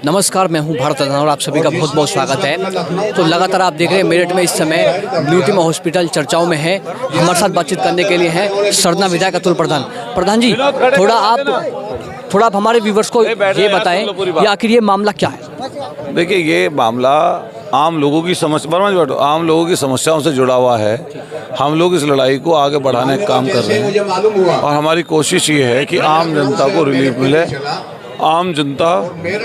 नमस्कार, मैं हूं भारत रत्न और आप सभी का बहुत बहुत स्वागत है। तो लगातार आप देख रहे हैं मेरठ में इस समय न्यू टीमा हॉस्पिटल चर्चाओं में है। हमारे साथ बातचीत करने के लिए हैं सरना विधायक अतुल प्रधान। प्रधान जी, थोड़ा आप हमारे व्यूवर्स को ये बताएं कि आखिर ये मामला क्या है। देखिए, ये मामला आम लोगों की आम लोगों की समस्याओं से जुड़ा हुआ है। हम लोग इस लड़ाई को आगे बढ़ाने का काम कर रहे हैं और हमारी कोशिश ये है कि आम जनता को रिलीफ मिले। आम जनता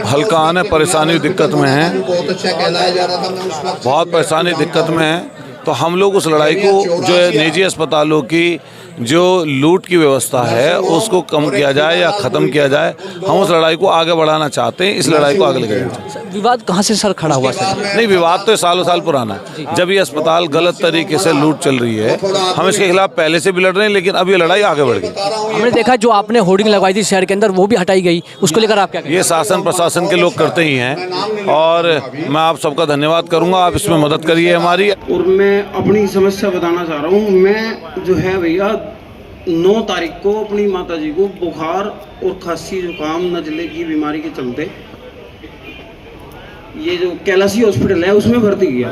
हल्का परेशानी दिक्कत में है, बहुत परेशानी दिक्कत में है। तो हम लोग उस लड़ाई को जो निजी अस्पतालों की जो लूट की व्यवस्था है उसको कम किया जाए या ख़त्म किया जाए, हम उस लड़ाई को आगे बढ़ाना चाहते हैं। इस लड़ाई को आगे लेकर जाना। विवाद कहाँ से सर खड़ा हुआ सर? नहीं, विवाद तो सालों साल पुराना है। जब ये अस्पताल गलत तरीके से लूट चल रही है, हम इसके खिलाफ पहले से भी लड़ रहे हैं, लेकिन अब ये लड़ाई आगे बढ़ गई। हमने देखा जो आपने होर्डिंग लगवाई थी शहर के अंदर, वो भी हटाई गई, उसको लेकर आप क्या कहेंगे? ये शासन प्रशासन के लोग करते ही हैं और मैं आप सबका धन्यवाद करूंगा। आप इसमें मदद करिए हमारी। और मैं अपनी समस्या बताना चाह रहा हूँ। मैं जो है भैया 9 तारीख को अपनी माता जी को बुखार और खांसी जुकाम नजले की बीमारी के चलते ये जो कैलाशी हॉस्पिटल है उसमें भर्ती किया।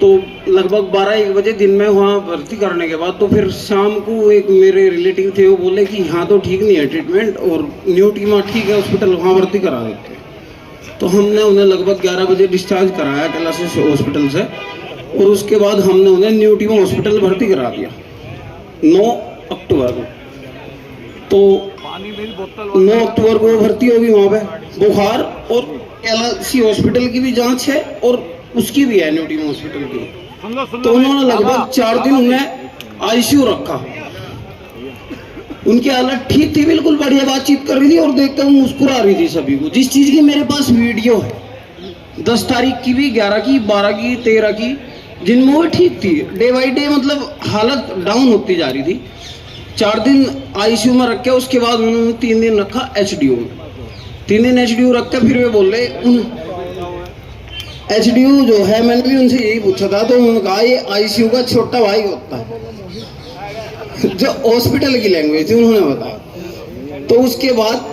तो लगभग 12-1 बजे दिन में वहाँ भर्ती करने के बाद तो फिर शाम को एक मेरे रिलेटिव थे, वो बोले कि यहाँ तो ठीक नहीं है ट्रीटमेंट और न्यू टीमा ठीक है हॉस्पिटल, वहाँ भर्ती करा देते हैं। तो हमने उन्हें लगभग 11 बजे डिस्चार्ज कराया कैलाशी हॉस्पिटल से और उसके बाद हमने उन्हें न्यू टीमा हॉस्पिटल भर्ती करा दिया 9 अक्टूबर को। तो 9 अक्टूबर को भर्ती होगी वहाँ पे। बुखार और कैलाशी हॉस्पिटल की भी जांच है और उसकी भी है न्यू टीमा हॉस्पिटल की। तो उन्होंने लगभग 4 दिन उन्हें आईसीयू रखा। उनकी हालत ठीक थी, बिल्कुल बढ़िया बातचीत कर रही थी और देखकर वो मुस्कुरा रही थी सभी को। जिस चीज की मेरे पास वीडियो है 10 तारीख की भी, 11 की, 12 की, 13 की, जिनमें वो ठीक थी। डे बाई डे मतलब हालत डाउन होती जा रही थी। 4 दिन आईसीयू में रखे, उसके बाद उन्होंने 3 दिन रखा एचडीयू में। 3 दिन एचडीयू रख के फिर वे बोल रहे एचडीयू जो है, मैंने भी उनसे यही पूछा था, तो उन्होंने कहा ये आईसीयू का छोटा भाई होता है, जो हॉस्पिटल की लैंग्वेज थी उन्होंने बताया। तो उसके बाद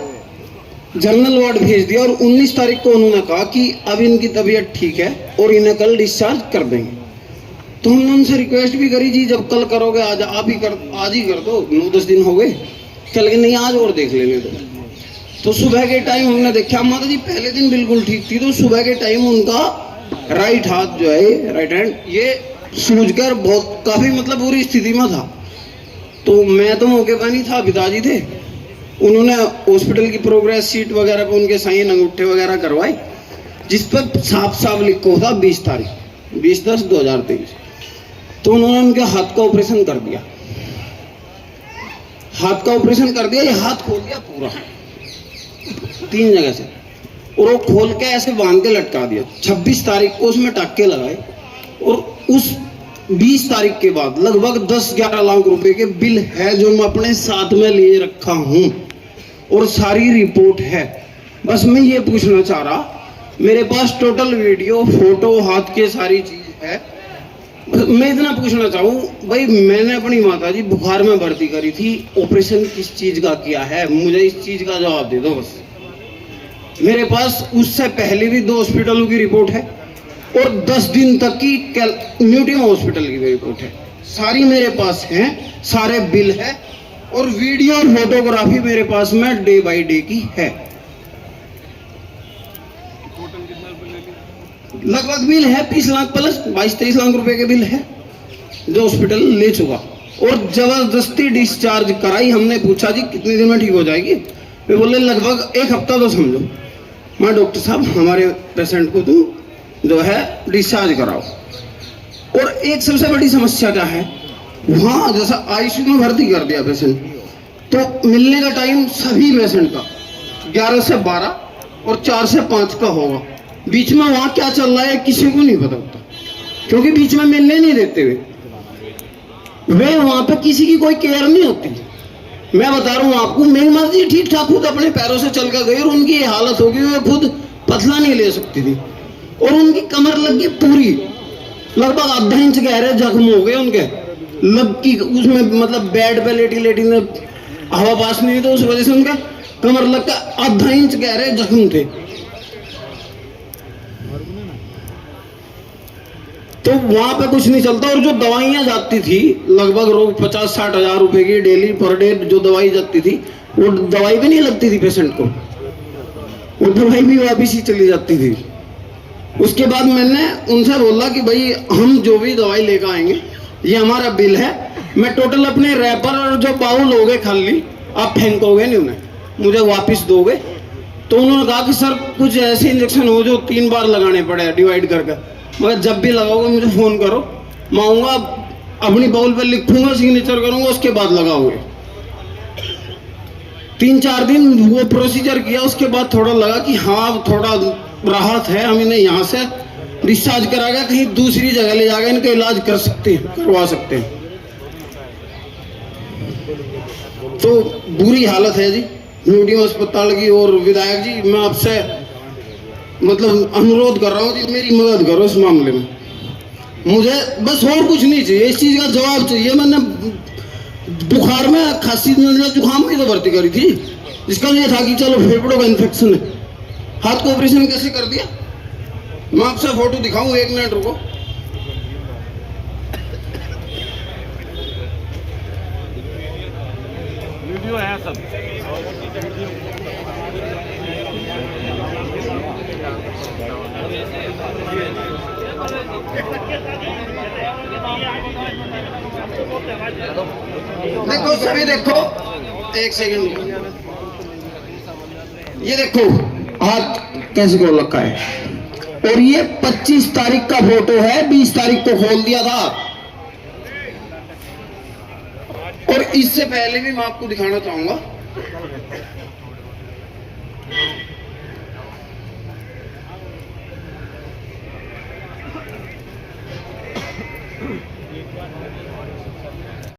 जनरल वार्ड भेज दिया और 19 तारीख को उन्होंने कहा कि अब इनकी तबीयत ठीक है और इन्हें कल डिस्चार्ज कर देंगे। तो हमने उनसे रिक्वेस्ट भी करी, जी जब कल करोगे आज ही कर दो, 9-10 दिन हो गए। कल के नहीं, आज और देख लेने दो। तो सुबह के टाइम हमने देखा माता जी पहले दिन बिल्कुल ठीक थी, तो सुबह के टाइम उनका राइट हाथ जो है, राइट हैंड, ये सूजकर बहुत काफी मतलब बुरी स्थिति में था। तो मैं तो मौके पर नहीं था, पिताजी थे। उन्होंने हॉस्पिटल की प्रोग्रेस शीट वगैरह पे उनके साइन अंगूठे वगैरह करवाए, जिस पर साफ साफ लिखा था 20 तारीख 20/10/2023। तो उन्होंने उनके हाथ का ऑपरेशन कर दिया। हाथ का ऑपरेशन कर दिया, ये हाथ खोल दिया पूरा 3 जगह से, और वो खोल के ऐसे बांध के लटका दिया। 26 तारीख को उसमें टाके लगाए और उस 20 तारीख के बाद लगभग 10-11 लाख रुपए के बिल है जो मैं अपने साथ में लिए रखा हूं और सारी रिपोर्ट है। बस मैं ये पूछना चाह रहा, मेरे पास टोटल वीडियो, फोटो, हाथ के सारी चीज है। मैं इतना पूछना चाहूँ भाई, मैंने अपनी माता जी बुखार में भर्ती करी थी, ऑपरेशन किस चीज का किया है, मुझे इस चीज का जवाब दे दो बस। मेरे पास उससे पहले भी 2 हॉस्पिटलों की रिपोर्ट है और 10 दिन तक की न्यू टीमा हॉस्पिटल की भी रिपोर्ट है। सारी मेरे पास है, सारे बिल है और वीडियो और फोटोग्राफी मेरे पास में डे बाई डे की है। लगभग बिल है 20 लाख प्लस 22-23 लाख रुपए के बिल है जो हॉस्पिटल ले चुका। और जबरदस्ती डिस्चार्ज कराई। हमने पूछा जी कितने दिन में ठीक हो जाएगी, वे बोले लगभग 1 हफ्ता तो समझो। मैं डॉक्टर साहब हमारे पेशेंट को तुम जो है डिस्चार्ज कराओ। और एक सबसे बड़ी समस्या क्या है, वहाँ जैसा आईसीयू में भर्ती कर दिया पेशेंट, तो मिलने का टाइम सभी पेशेंट का 11 से 12 और 4 से 5 का होगा। बीच में वहाँ क्या चल रहा है किसी को नहीं पता होता, क्योंकि बीच में मिलने नहीं देते वे वहाँ पे किसी की कोई केयर नहीं होती। मैं बता रहा हूँ आपको, मेरी माता जी ठीक ठाक खुद अपने पैरों से चल कर गई और उनकी ये हालत होगी, वे खुद पतला नहीं ले सकती थी और उनकी कमर लग गई पूरी, लगभग आधा इंच गहरे जख्म हो गए उनके लब की, उसमें मतलब बेड पे लेटी ने हवा पास नहीं, तो उस वजह से उनका कमर लग का आधा इंच गहरे जख्म थे। तो वहां पे कुछ नहीं चलता। और जो दवाइयाँ जाती थी लगभग रोज 50-60 हजार रुपए की डेली पर डे जो दवाई जाती थी, वो दवाई भी नहीं लगती थी पेशेंट को, वो दवाई भी वापिस ही चली जाती थी। उसके बाद मैंने उनसे बोला कि भाई हम जो भी दवाई लेकर आएंगे ये हमारा बिल है, मैं टोटल अपने रैपर और जो बाउल हो गए खाली आप फेंकोगे नहीं उन्हें, मुझे वापस दोगे। तो उन्होंने कहा कि सर कुछ ऐसे इंजेक्शन हो जो 3 बार लगाने पड़े डिवाइड करके, मगर जब भी लगाओगे मुझे फ़ोन करो, मैं आऊँगा अपनी बाउल पर लिखूंगा, सिग्नेचर करूँगा, उसके बाद लगाओगे। 3-4 दिन वो प्रोसीजर किया, उसके बाद थोड़ा लगा कि हाँ थोड़ा राहत है, हम इन्हें यहाँ से डिस्चार्ज कराएगा, कहीं दूसरी जगह ले जाकर इनका इलाज कर सकते हैं, करवा सकते हैं। तो बुरी हालत है जी न्यूटीम अस्पताल की। और विधायक जी मैं आपसे मतलब अनुरोध कर रहा हूँ जी, मेरी मदद करो इस मामले में, मुझे बस और कुछ नहीं चाहिए, इस चीज़ का जवाब चाहिए। मैंने बुखार में खांसी नजला जुकाम में तो भर्ती करी थी, जिसका ये था कि चलो फेफड़ों का इन्फेक्शन है, हाथ को ऑपरेशन कैसे कर दिया। मैं आपसे फोटो दिखाऊं, 1 मिनट रुको। वीडियो है सब। देखो सभी देखो, 1 सेकंड, ये देखो हाथ कैसे खोल रखा है। और ये 25 तारीख का फोटो है, 20 तारीख को खोल दिया था। और इससे पहले भी मैं आपको दिखाना चाहूंगा,